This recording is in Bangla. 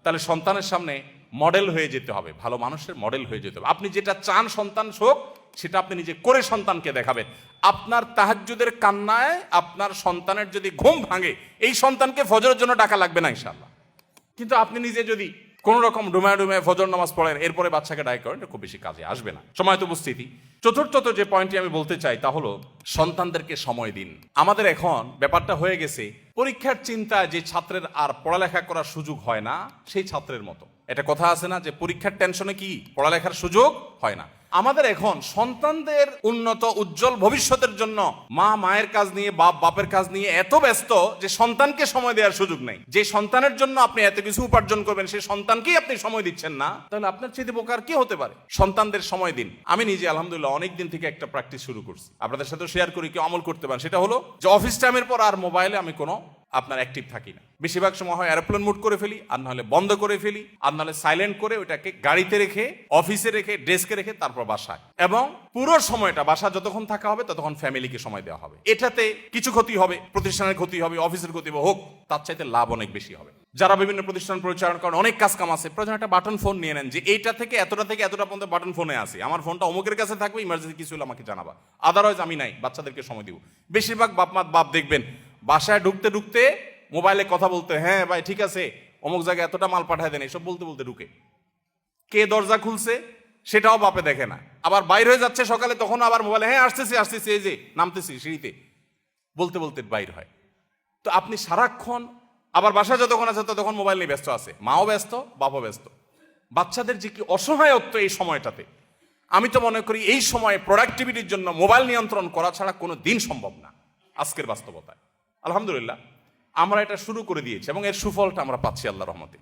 তাহলে সন্তানের সামনে মডেল হয়ে যেতে হবে, ভালো মানুষের মডেল হয়ে যেতে হবে। আপনি যেটা চান সন্তান হোক, সেটা আপনি নিজে করে সন্তানকে দেখাবেন। আপনার তাহাজ্জুদের কান্নায় আপনার সন্তানের যদি ঘুম ভাঙে, এই সন্তানকে ফজরের জন্য ডাকা লাগবে না ইনশাআল্লাহ। কিন্তু আপনি নিজে যদি কোন রকম ডুমায় ডুমায় ফজর নামাজ পড়েন, এরপরে বাচ্চাকে ডাক করেন, এটা খুব বেশি কাজে আসবে না। সময় তো উপস্থিতি। চতুর্থত যে পয়েন্টটি আমি বলতে চাই তা হলো সন্তানদেরকে সময় দিন। আমাদের এখন ব্যাপারটা হয়ে গেছে পরীক্ষার চিন্তায় যে ছাত্রের আর পড়ালেখা করার সুযোগ হয় না, সেই ছাত্রের মতো। এটা কথা আছে না যে পরীক্ষার টেনশনে কি পড়ালেখার সুযোগ হয় না। আমাদের এখন সন্তানদের উন্নত উজ্জ্বল ভবিষ্যতের জন্য মা মায়ের কাজ নিয়ে, বাপ বাপের কাজ নিয়ে এত ব্যস্ত যে সন্তানকে সময় দেওয়ার সুযোগ নেই। যে সন্তানের জন্য আপনি এত কিছু উপার্জন করবেন, সেই সন্তানকেই আপনি সময় দিচ্ছেন না, তাহলে আপনার চেয়ে বোকার কি হতে পারে? সন্তানদের সময় দিন। আমি নিজে আলহামদুলিল্লাহ অনেক দিন থেকে একটা প্র্যাকটিস শুরু করছি, আপনাদের সাথে শেয়ার করি, কেউ আমল করতে পারেন। সেটা হলো যে অফিস টাইমের পর আর মোবাইলে আমি কোনো আপনার অ্যাক্টিভ থাকি না। বেশিরভাগ সময় হয় এরোপ্লেন মুড করে ফেলি, আর নাহলে বন্ধ করে ফেলি, আর নাহলে সাইলেন্ট করে ওইটাকে গাড়িতে রেখে, অফিসে রেখে, ডেস্কে রেখে তারপর বাসায়। এবং পুরো সময়টা বাসা যতক্ষণ থাকা হবে ততক্ষণ ফ্যামিলিকে সময় দেওয়া হবে। এটাতে কিছু ক্ষতি হবে, প্রতিষ্ঠানের ক্ষতি হবে, অফিসের ক্ষতি হবে, হোক, তার চাইতে লাভ অনেক বেশি হবে। যারা বিভিন্ন প্রতিষ্ঠান পরিচালনা করেন, অনেক কাজ কাম আছে, প্রয়োজন একটা বাটন ফোন নিয়ে নেন যে এইটা থেকে এতটা পর্যন্ত বাটন ফোনে আছে, আমার ফোনটা অমুকের কাছে থাকবে, ইমার্জেন্সি কিছু হলে আমাকে জানাবা, আদারওয়াইজ আমি নাই, বাচ্চাদেরকে সময় দিব। বেশিরভাগ বাপ দেখবেন বাসায় ঢুকতে ঢুকতে মোবাইলে কথা বলতে, হ্যাঁ ভাই ঠিক আছে অমুক জায়গায় এতটা মাল পাঠায় দেন, এসব বলতে বলতে ঢুকে। কে দরজা খুলছে সেটাও বাপে দেখে না, আবার বাইর হয়ে যাচ্ছে সকালে, তখন আবার মোবাইলে, হ্যাঁ আসতেছি এই যে নামতেছি সিঁড়িতে, বলতে বলতে বাইর হয়। তো আপনি সারাক্ষণ আবার বাসা যতক্ষণ আছে ততক্ষণ মোবাইল নিয়ে ব্যস্ত আছে, মাও ব্যস্ত, বাপও ব্যস্ত। বাচ্চাদের যে কি অসহায়ত্ব এই সময়টাতে, আমি তো মনে করি এই সময়ে প্রোডাক্টিভিটির জন্য মোবাইল নিয়ন্ত্রণ করা ছাড়া কোনো দিন সম্ভব না আজকের বাস্তবতায়। আলহামদুলিল্লাহ আমরা এটা শুরু করে দিয়েছি এবং এর সুফলটা আমরা পাচ্ছি আল্লাহর রহমতে।